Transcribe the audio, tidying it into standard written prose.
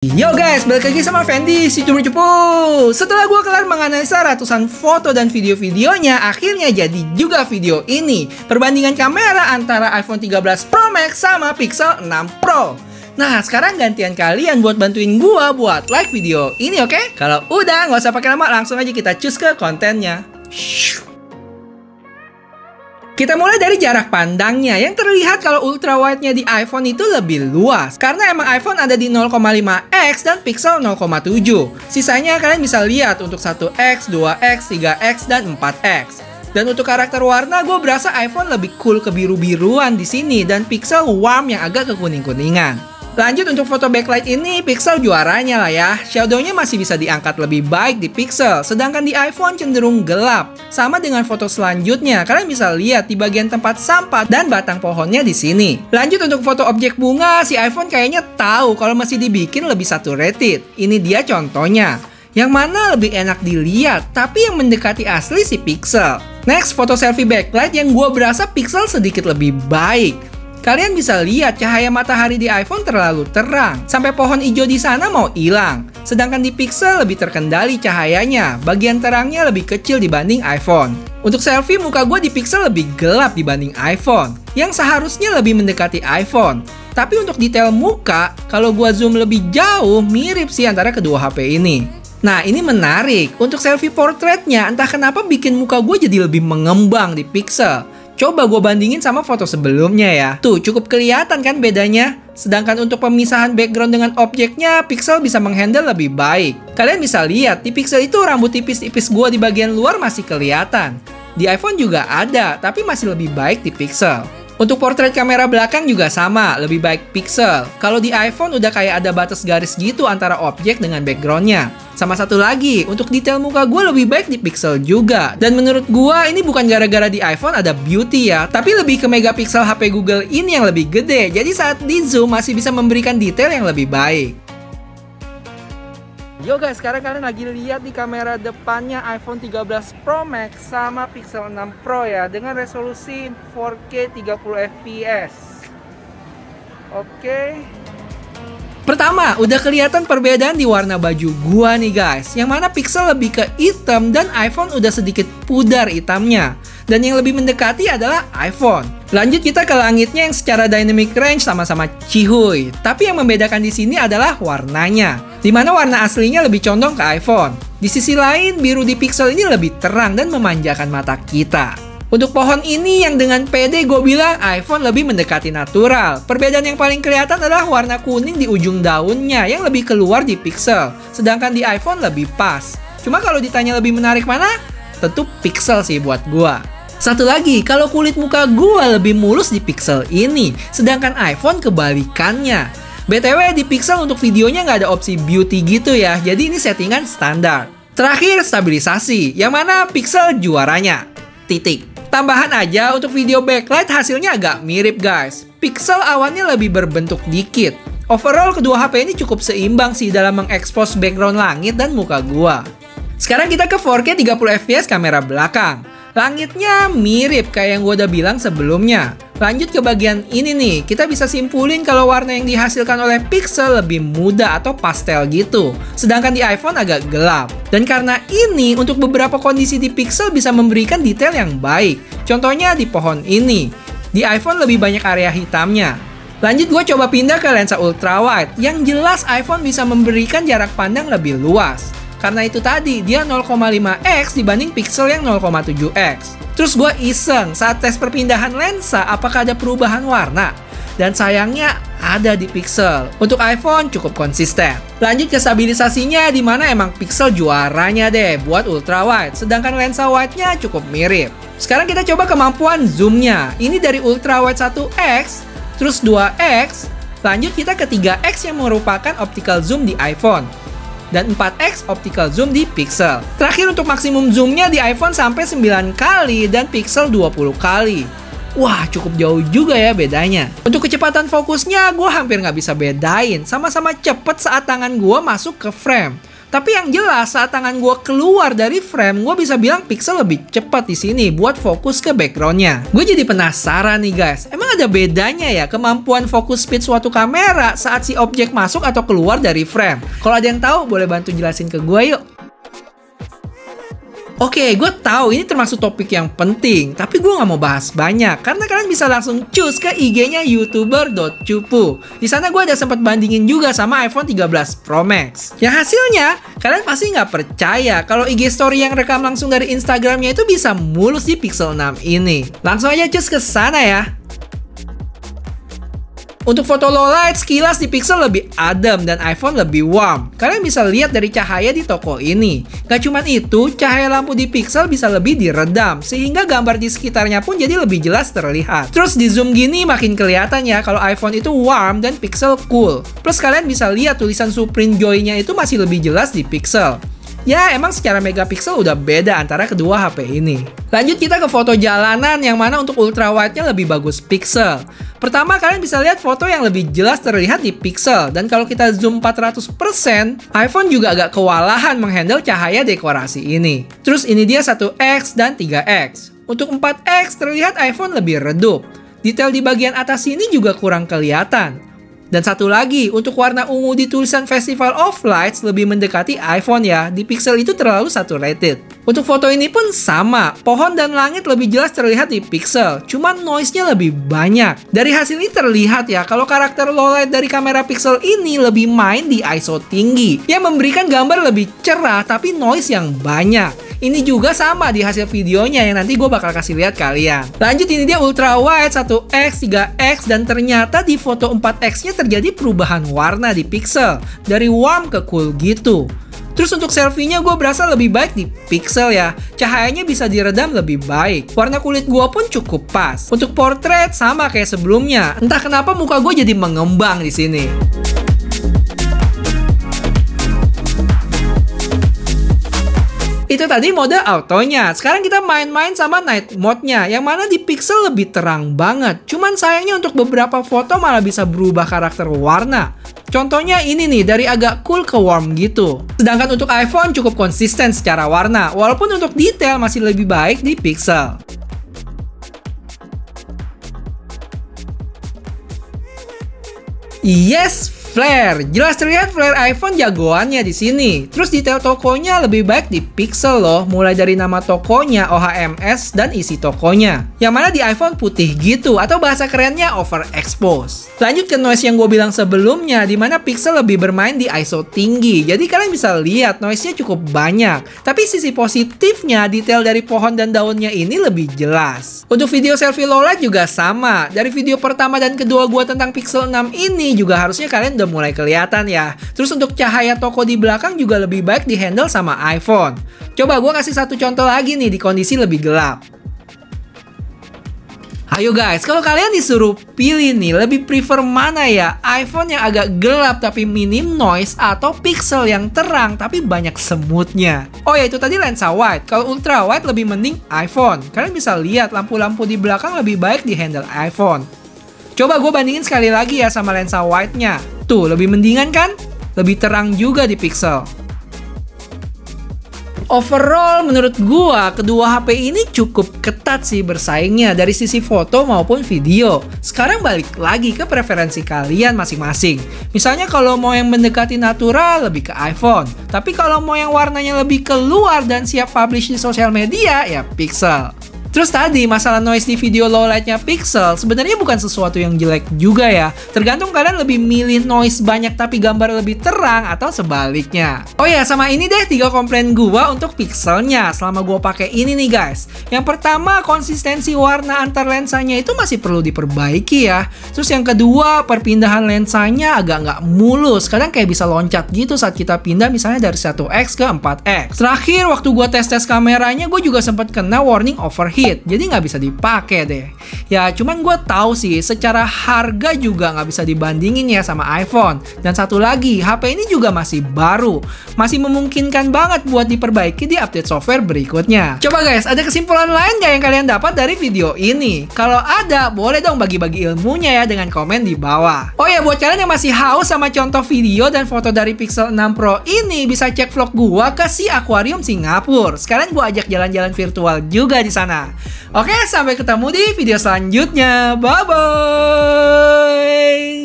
Yo guys, balik lagi sama Fendi, si cupu-cupu. Setelah gue kelar menganalisa ratusan foto dan video-videonya, akhirnya jadi juga video ini. Perbandingan kamera antara iPhone 13 Pro Max sama Pixel 6 Pro. Nah, sekarang gantian kalian buat bantuin gue buat like video ini, oke? Kalau udah, nggak usah pakai lama, langsung aja kita cus ke kontennya. Kita mulai dari jarak pandangnya. Yang terlihat kalau ultrawide-nya di iPhone itu lebih luas. Karena emang iPhone ada di 0,5x dan Pixel 0,7. Sisanya kalian bisa lihat untuk 1x, 2x, 3x, dan 4x. Dan untuk karakter warna, gue berasa iPhone lebih cool ke biru-biruan di sini. Dan Pixel warm yang agak ke kuning-kuningan. Lanjut untuk foto backlight ini, Pixel juaranya lah ya. Shadow-nya masih bisa diangkat lebih baik di Pixel, sedangkan di iPhone cenderung gelap. Sama dengan foto selanjutnya, kalian bisa lihat di bagian tempat sampah dan batang pohonnya di sini. Lanjut untuk foto objek bunga, si iPhone kayaknya tahu kalau masih dibikin lebih saturated. Ini dia contohnya. Yang mana lebih enak dilihat, tapi yang mendekati asli si Pixel. Next, foto selfie backlight yang gue berasa Pixel sedikit lebih baik. Kalian bisa lihat cahaya matahari di iPhone terlalu terang, sampai pohon hijau di sana mau hilang. Sedangkan di Pixel lebih terkendali cahayanya, bagian terangnya lebih kecil dibanding iPhone. Untuk selfie, muka gue di Pixel lebih gelap dibanding iPhone, yang seharusnya lebih mendekati iPhone. Tapi untuk detail muka, kalau gue zoom lebih jauh, mirip sih antara kedua HP ini. Nah, ini menarik. Untuk selfie portraitnya, entah kenapa bikin muka gue jadi lebih mengembang di Pixel. Coba gue bandingin sama foto sebelumnya ya. Tuh, cukup kelihatan kan bedanya? Sedangkan untuk pemisahan background dengan objeknya, Pixel bisa menghandle lebih baik. Kalian bisa lihat, di Pixel itu rambut tipis-tipis gue di bagian luar masih kelihatan. Di iPhone juga ada, tapi masih lebih baik di Pixel. Untuk portrait kamera belakang juga sama, lebih baik Pixel. Kalau di iPhone udah kayak ada batas garis gitu antara objek dengan backgroundnya. Sama satu lagi, untuk detail muka gue lebih baik di Pixel juga. Dan menurut gue ini bukan gara-gara di iPhone ada beauty ya, tapi lebih ke megapiksel HP Google ini yang lebih gede. Jadi saat di zoom masih bisa memberikan detail yang lebih baik. Yo guys, sekarang kalian lagi lihat di kamera depannya iPhone 13 Pro Max sama Pixel 6 Pro ya, dengan resolusi 4K 30 fps. Oke. Pertama, udah kelihatan perbedaan di warna baju gua nih guys. Yang mana Pixel lebih ke hitam dan iPhone udah sedikit pudar hitamnya. Dan yang lebih mendekati adalah iPhone. Lanjut kita ke langitnya yang secara dynamic range sama-sama cihuy. Tapi yang membedakan di sini adalah warnanya. Dimana warna aslinya lebih condong ke iPhone. Di sisi lain, biru di Pixel ini lebih terang dan memanjakan mata kita. Untuk pohon ini yang dengan pede gue bilang iPhone lebih mendekati natural. Perbedaan yang paling kelihatan adalah warna kuning di ujung daunnya yang lebih keluar di Pixel. Sedangkan di iPhone lebih pas. Cuma kalau ditanya lebih menarik mana? Tentu Pixel sih buat gue. Satu lagi, kalau kulit muka gue lebih mulus di Pixel ini. Sedangkan iPhone kebalikannya. BTW di Pixel untuk videonya nggak ada opsi beauty gitu ya. Jadi ini settingan standar. Terakhir stabilisasi, yang mana Pixel juaranya. Titik. Tambahan aja untuk video backlight hasilnya agak mirip guys. Pixel awalnya lebih berbentuk dikit. Overall kedua HP ini cukup seimbang sih dalam mengekspos background langit dan muka gua. Sekarang kita ke 4K 30 fps kamera belakang. Langitnya mirip kayak yang gue udah bilang sebelumnya. Lanjut ke bagian ini nih, kita bisa simpulin kalau warna yang dihasilkan oleh Pixel lebih muda atau pastel gitu. Sedangkan di iPhone agak gelap. Dan karena ini, untuk beberapa kondisi di Pixel bisa memberikan detail yang baik. Contohnya di pohon ini. Di iPhone lebih banyak area hitamnya. Lanjut gue coba pindah ke lensa ultrawide. Yang jelas iPhone bisa memberikan jarak pandang lebih luas. Karena itu tadi, dia 0,5x dibanding Pixel yang 0,7x. Terus gue iseng saat tes perpindahan lensa apakah ada perubahan warna. Dan sayangnya ada di Pixel. Untuk iPhone cukup konsisten. Lanjut ke stabilisasinya, dimana emang Pixel juaranya deh buat ultrawide. Sedangkan lensa wide-nya cukup mirip. Sekarang kita coba kemampuan zoom-nya. Ini dari ultrawide 1x, terus 2x. Lanjut kita ke 3x yang merupakan optical zoom di iPhone. Dan 4x optical zoom di Pixel. Terakhir untuk maksimum zoomnya di iPhone sampai 9 kali dan Pixel 20 kali. Wah, cukup jauh juga ya bedanya. Untuk kecepatan fokusnya, gue hampir nggak bisa bedain. Sama-sama cepet saat tangan gue masuk ke frame. Tapi yang jelas saat tangan gue keluar dari frame, gue bisa bilang pixel lebih cepat di sini buat fokus ke backgroundnya. Gue jadi penasaran nih guys, emang ada bedanya ya kemampuan fokus speed suatu kamera saat si objek masuk atau keluar dari frame? Kalau ada yang tahu, boleh bantu jelasin ke gue yuk. Oke, gue tahu ini termasuk topik yang penting, tapi gue nggak mau bahas banyak karena kalian bisa langsung cus ke IG-nya youtuber.cupu. Di sana gue ada sempat bandingin juga sama iPhone 13 Pro Max. Yang hasilnya, kalian pasti nggak percaya kalau IG Story yang rekam langsung dari Instagramnya itu bisa mulus di Pixel 6 ini. Langsung aja cus ke sana ya. Untuk foto low light, sekilas di Pixel lebih adem dan iPhone lebih warm. Kalian bisa lihat dari cahaya di toko ini. Gak cuma itu, cahaya lampu di Pixel bisa lebih diredam, sehingga gambar di sekitarnya pun jadi lebih jelas terlihat. Terus di zoom gini makin kelihatan ya kalau iPhone itu warm dan Pixel cool. Plus kalian bisa lihat tulisan Supreme Joy-nya itu masih lebih jelas di Pixel. Ya, emang secara megapiksel udah beda antara kedua HP ini. Lanjut kita ke foto jalanan yang mana untuk ultrawide-nya lebih bagus Pixel. Pertama, kalian bisa lihat foto yang lebih jelas terlihat di Pixel. Dan kalau kita zoom 400%, iPhone juga agak kewalahan menghandle cahaya dekorasi ini. Terus ini dia 1x dan 3x. Untuk 4x terlihat iPhone lebih redup. Detail di bagian atas sini juga kurang kelihatan. Dan satu lagi, untuk warna ungu di tulisan Festival of Lights lebih mendekati iPhone ya, di Pixel itu terlalu saturated. Untuk foto ini pun sama, pohon dan langit lebih jelas terlihat di Pixel, cuman noise-nya lebih banyak. Dari hasil ini terlihat ya, kalau karakter low light dari kamera Pixel ini lebih main di ISO tinggi, yang memberikan gambar lebih cerah tapi noise yang banyak. Ini juga sama di hasil videonya yang nanti gue bakal kasih lihat kalian. Lanjut, ini dia ultra wide 1x, 3x, dan ternyata di foto 4x-nya terjadi perubahan warna di Pixel. Dari warm ke cool gitu. Terus untuk selfie-nya gue berasa lebih baik di Pixel ya. Cahayanya bisa diredam lebih baik. Warna kulit gue pun cukup pas. Untuk portrait sama kayak sebelumnya. Entah kenapa muka gue jadi mengembang di sini. Itu tadi mode autonya. Sekarang kita main-main sama night mode-nya, yang mana di Pixel lebih terang banget. Cuman sayangnya untuk beberapa foto malah bisa berubah karakter warna. Contohnya ini nih, dari agak cool ke warm gitu. Sedangkan untuk iPhone cukup konsisten secara warna, walaupun untuk detail masih lebih baik di Pixel. Yes! Flare, jelas terlihat flare iPhone jagoannya di sini. Terus detail tokonya lebih baik di Pixel loh, mulai dari nama tokonya, OHMS, dan isi tokonya. Yang mana di iPhone putih gitu, atau bahasa kerennya overexpose. Lanjut ke noise yang gue bilang sebelumnya, di mana Pixel lebih bermain di ISO tinggi. Jadi kalian bisa lihat noise-nya cukup banyak. Tapi sisi positifnya, detail dari pohon dan daunnya ini lebih jelas. Untuk video selfie low light juga sama. Dari video pertama dan kedua gue tentang Pixel 6 ini juga harusnya kalian udah mulai kelihatan ya. Terus untuk cahaya toko di belakang juga lebih baik dihandle sama iPhone. Coba gue kasih satu contoh lagi nih di kondisi lebih gelap. Ayo guys, kalau kalian disuruh pilih nih, lebih prefer mana ya? iPhone yang agak gelap tapi minim noise atau Pixel yang terang tapi banyak semutnya? Oh ya, itu tadi lensa wide. Kalau ultra wide lebih mending iPhone. Kalian bisa lihat lampu-lampu di belakang lebih baik dihandle iPhone. Coba gue bandingin sekali lagi ya sama lensa wide-nya. Tuh, lebih mendingan kan? Lebih terang juga di Pixel. Overall, menurut gua, kedua HP ini cukup ketat sih bersaingnya dari sisi foto maupun video. Sekarang balik lagi ke preferensi kalian masing-masing. Misalnya kalau mau yang mendekati natural, lebih ke iPhone. Tapi kalau mau yang warnanya lebih keluar dan siap publish di sosial media, ya Pixel. Terus tadi, masalah noise di video low light-nya Pixel sebenarnya bukan sesuatu yang jelek juga ya. Tergantung kalian lebih milih noise banyak tapi gambar lebih terang atau sebaliknya. Oh ya, sama ini deh 3 komplain gua untuk Pixelnya selama gua pakai ini nih guys. Yang pertama, konsistensi warna antar lensanya itu masih perlu diperbaiki ya. Terus yang kedua, perpindahan lensanya agak nggak mulus. Kadang kayak bisa loncat gitu saat kita pindah misalnya dari 1x ke 4x. Terakhir, waktu gua tes kameranya, gua juga sempat kena warning overheat hit, jadi nggak bisa dipakai deh. Ya cuman gue tahu sih, secara harga juga nggak bisa dibandingin ya sama iPhone. Dan satu lagi, HP ini juga masih baru, masih memungkinkan banget buat diperbaiki di update software berikutnya. Coba guys, ada kesimpulan lain nggak yang kalian dapat dari video ini? Kalau ada, boleh dong bagi-bagi ilmunya ya dengan komen di bawah. Oh ya, buat kalian yang masih haus sama contoh video dan foto dari Pixel 6 Pro ini, bisa cek vlog gua ke Sea Aquarium Singapura. Sekarang gua ajak jalan-jalan virtual juga di sana. Oke, sampai ketemu di video selanjutnya. Bye bye.